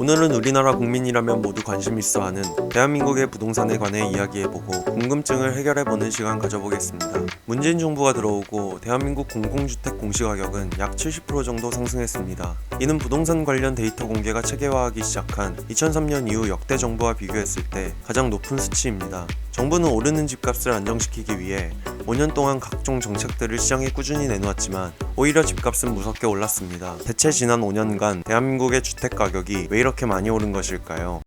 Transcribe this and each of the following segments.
오늘은 우리나라 국민이라면 모두 관심 있어 하는 대한민국의 부동산에 관해 이야기해보고 궁금증을 해결해보는 시간 가져보겠습니다. 문재인 정부가 들어오고 대한민국 공공주택 공시가격은 약 70% 정도 상승했습니다. 이는 부동산 관련 데이터 공개가 체계화하기 시작한 2003년 이후 역대 정부와 비교했을 때 가장 높은 수치입니다. 정부는 오르는 집값을 안정시키기 위해 5년 동안 각종 정책들을 시장에 꾸준히 내놓았지만 오히려 집값은 무섭게 올랐습니다. 대체 지난 5년간 대한민국의 주택 가격이 왜 이렇게 많이 오른 것일까요?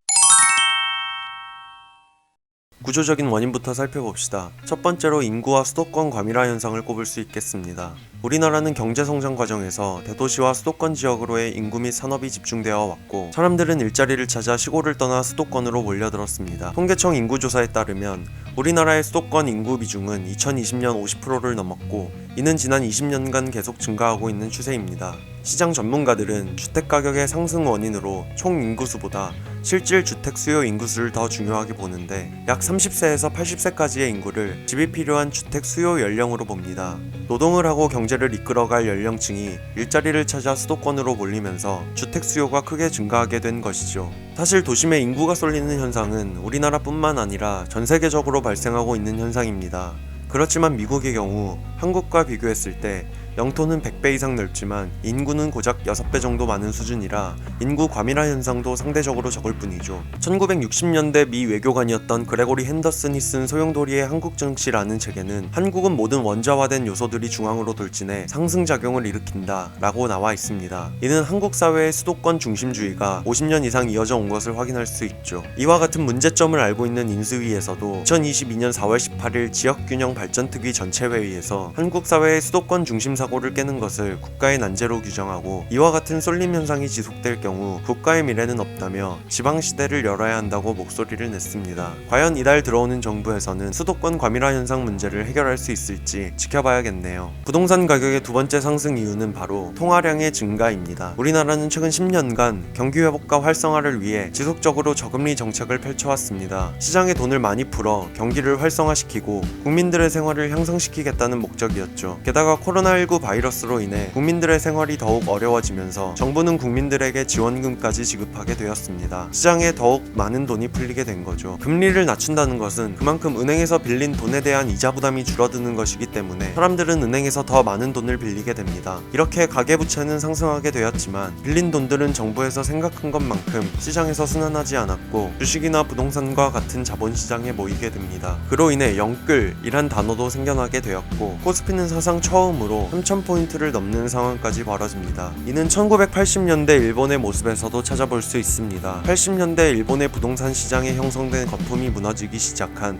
구조적인 원인부터 살펴봅시다. 첫 번째로 인구와 수도권 과밀화 현상을 꼽을 수 있겠습니다. 우리나라는 경제성장 과정에서 대도시와 수도권 지역으로의 인구 및 산업이 집중되어 왔고 사람들은 일자리를 찾아 시골을 떠나 수도권으로 몰려들었습니다. 통계청 인구조사에 따르면 우리나라의 수도권 인구 비중은 2020년 50%를 넘었고 이는 지난 20년간 계속 증가하고 있는 추세입니다. 시장 전문가들은 주택가격의 상승 원인으로 총 인구수보다 실질 주택 수요 인구수를 더 중요하게 보는데 약 30세에서 80세까지의 인구를 집이 필요한 주택 수요 연령으로 봅니다. 노동을 하고 경제를 이끌어갈 연령층이 일자리를 찾아 수도권으로 몰리면서 주택 수요가 크게 증가하게 된 것이죠. 사실 도심에 인구가 쏠리는 현상은 우리나라뿐만 아니라 전 세계적으로 발생하고 있는 현상입니다. 그렇지만 미국의 경우 한국과 비교했을 때 영토는 100배 이상 넓지만 인구는 고작 6배 정도 많은 수준이라 인구 과밀화 현상도 상대적으로 적을 뿐이죠. 1960년대 미 외교관이었던 그레고리 핸더슨이 쓴 소용돌이의 한국정치라는 책에는 한국은 모든 원자화된 요소들이 중앙으로 돌진해 상승작용을 일으킨다 라고 나와 있습니다. 이는 한국 사회의 수도권 중심주의가 50년 이상 이어져 온 것을 확인할 수 있죠. 이와 같은 문제점을 알고 있는 인수위에서도 2022년 4월 18일 지역균형발전특위 전체회의에서 한국 사회의 수도권 중심 사고를 깨는 것을 국가의 난제로 규정하고 이와 같은 쏠림 현상이 지속될 경우 국가의 미래는 없다며 지방시대를 열어야 한다고 목소리를 냈습니다. 과연 이달 들어오는 정부에서는 수도권 과밀화 현상 문제를 해결할 수 있을지 지켜봐야겠네요. 부동산 가격의 두 번째 상승 이유는 바로 통화량의 증가입니다. 우리나라는 최근 10년간 경기 회복과 활성화를 위해 지속적으로 저금리 정책을 펼쳐왔습니다. 시장에 돈을 많이 풀어 경기를 활성화시키고 국민들의 생활을 향상시키겠다는 목적이었죠. 게다가 코로나19 바이러스로 인해 국민들의 생활이 더욱 어려워지면서 정부는 국민들에게 지원금까지 지급하게 되었습니다. 시장에 더욱 많은 돈이 풀리게 된 거죠. 금리를 낮춘다는 것은 그만큼 은행에서 빌린 돈에 대한 이자 부담이 줄어드는 것이기 때문에 사람들은 은행에서 더 많은 돈을 빌리게 됩니다. 이렇게 가계부채는 상승하게 되었지만 빌린 돈들은 정부에서 생각한 것만큼 시장에서 순환하지 않았고 주식이나 부동산과 같은 자본시장에 모이게 됩니다. 그로 인해 영끌이란 단어도 생겨나게 되었고 코스피는 사상 처음으로 3,000포인트를 넘는 상황까지 벌어집니다. 이는 1980년대 일본의 모습에서도 찾아볼 수 있습니다. 80년대 일본의 부동산 시장에 형성된 거품이 무너지기 시작한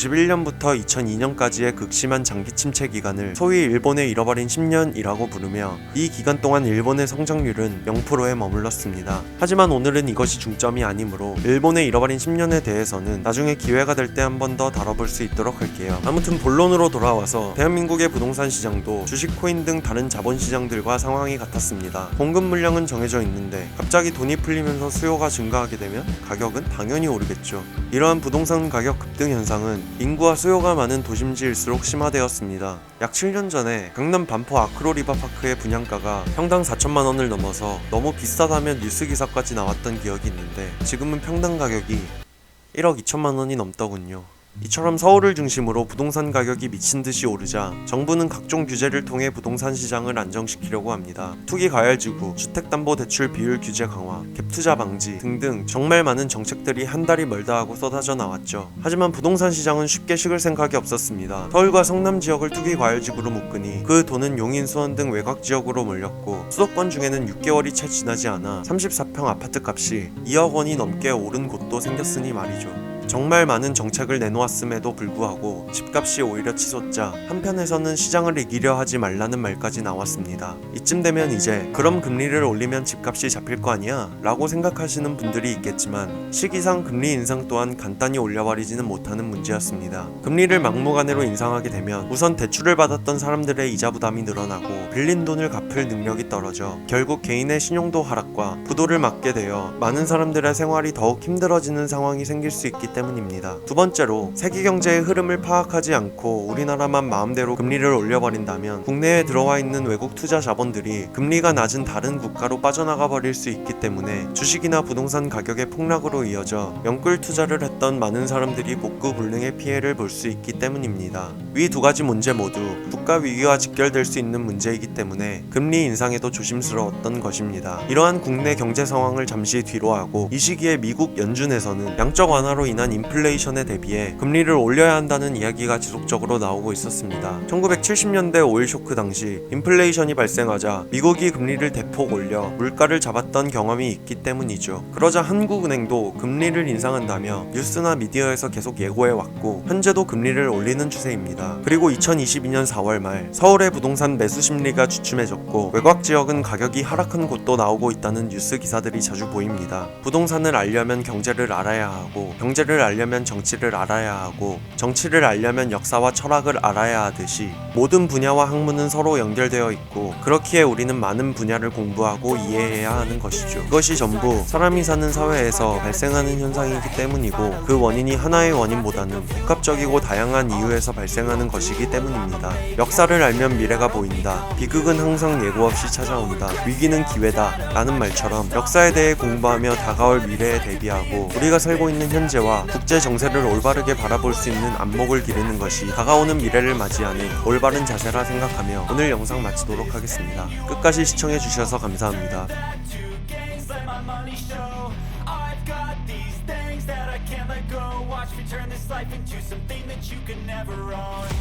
1991년부터 2002년까지의 극심한 장기 침체 기간을 소위 일본의 잃어버린 10년이라고 부르며 이 기간 동안 일본의 성장률은 0%에 머물렀습니다. 하지만 오늘은 이것이 중점이 아니므로 일본의 잃어버린 10년에 대해서는 나중에 기회가 될 때 한 번 더 다뤄볼 수 있도록 할게요. 아무튼 본론으로 돌아와서 대한민국의 부동산 시장도 주식, 코인 등 다른 자본시장들과 상황이 같았습니다. 공급 물량은 정해져 있는데 갑자기 돈이 풀리면서 수요가 증가하게 되면 가격은 당연히 오르겠죠. 이러한 부동산 가격 급등 현상은 인구와 수요가 많은 도심지일수록 심화되었습니다. 약 7년 전에 강남 반포 아크로리바파크의 분양가가 평당 4천만 원을 넘어서 너무 비싸다며 뉴스 기사까지 나왔던 기억이 있는데 지금은 평당 가격이 1억 2천만 원이 넘더군요. 이처럼 서울을 중심으로 부동산 가격이 미친듯이 오르자 정부는 각종 규제를 통해 부동산 시장을 안정시키려고 합니다. 투기 과열지구, 주택담보대출 비율 규제 강화, 갭투자 방지 등등 정말 많은 정책들이 한 달이 멀다 하고 쏟아져 나왔죠. 하지만 부동산 시장은 쉽게 식을 생각이 없었습니다. 서울과 성남 지역을 투기 과열지구로 묶으니 그 돈은 용인, 수원 등 외곽 지역으로 몰렸고 수도권 중에는 6개월이 채 지나지 않아 34평 아파트 값이 2억 원이 넘게 오른 곳도 생겼으니 말이죠. 정말 많은 정책을 내놓았음에도 불구하고 집값이 오히려 치솟자 한편에서는 시장을 이기려 하지 말라는 말까지 나왔습니다. 이쯤 되면 이제 그럼 금리를 올리면 집값이 잡힐 거 아니야? 라고 생각하시는 분들이 있겠지만 시기상 금리 인상 또한 간단히 올려버리지는 못하는 문제였습니다. 금리를 막무가내로 인상하게 되면 우선 대출을 받았던 사람들의 이자 부담이 늘어나고 빌린 돈을 갚을 능력이 떨어져 결국 개인의 신용도 하락과 부도를 맞게 되어 많은 사람들의 생활이 더욱 힘들어지는 상황이 생길 수 있기 때문입니다. 때문입니다. 두 번째로 세계 경제의 흐름을 파악하지 않고 우리나라만 마음대로 금리를 올려버린다면 국내에 들어와 있는 외국 투자 자본들이 금리가 낮은 다른 국가로 빠져나가 버릴 수 있기 때문에 주식이나 부동산 가격의 폭락으로 이어져 영끌 투자를 했던 많은 사람들이 복구 불능의 피해를 볼 수 있기 때문입니다. 위 두 가지 문제 모두 국가 위기와 직결될 수 있는 문제이기 때문에 금리 인상에도 조심스러웠던 것입니다. 이러한 국내 경제 상황을 잠시 뒤로 하고 이 시기에 미국 연준에서는 양적 완화로 인한 인플레이션에 대비해 금리를 올려야 한다는 이야기가 지속적으로 나오고 있었습니다. 1970년대 오일 쇼크 당시 인플레이션이 발생하자 미국이 금리를 대폭 올려 물가를 잡았던 경험이 있기 때문이죠. 그러자 한국은행도 금리를 인상한다며 뉴스나 미디어에서 계속 예고해왔고 현재도 금리를 올리는 추세입니다. 그리고 2022년 4월 말 서울의 부동산 매수 심리가 주춤해졌고 외곽 지역은 가격이 하락한 곳도 나오고 있다는 뉴스 기사들이 자주 보입니다. 부동산을 알려면 경제를 알아야 하고 경제를 알려면 정치를 알아야 하고 정치를 알려면 역사와 철학을 알아야 하듯이 모든 분야와 학문은 서로 연결되어 있고 그렇기에 우리는 많은 분야를 공부하고 이해해야 하는 것이죠. 그것이 전부 사람이 사는 사회에서 발생하는 현상이기 때문이고 그 원인이 하나의 원인보다는 복합적이고 다양한 이유에서 발생하는 것이기 때문입니다. 역사를 알면 미래가 보인다. 비극은 항상 예고 없이 찾아온다. 위기는 기회다. 라는 말처럼 역사에 대해 공부하며 다가올 미래에 대비하고 우리가 살고 있는 현재와 국제 정세를 올바르게 바라볼 수 있는 안목을 기르는 것이 다가오는 미래를 맞이하는 올바른 자세라 생각하며 오늘 영상 마치도록 하겠습니다. 끝까지 시청해주셔서 감사합니다. Watch me turn this life into something that you could never own.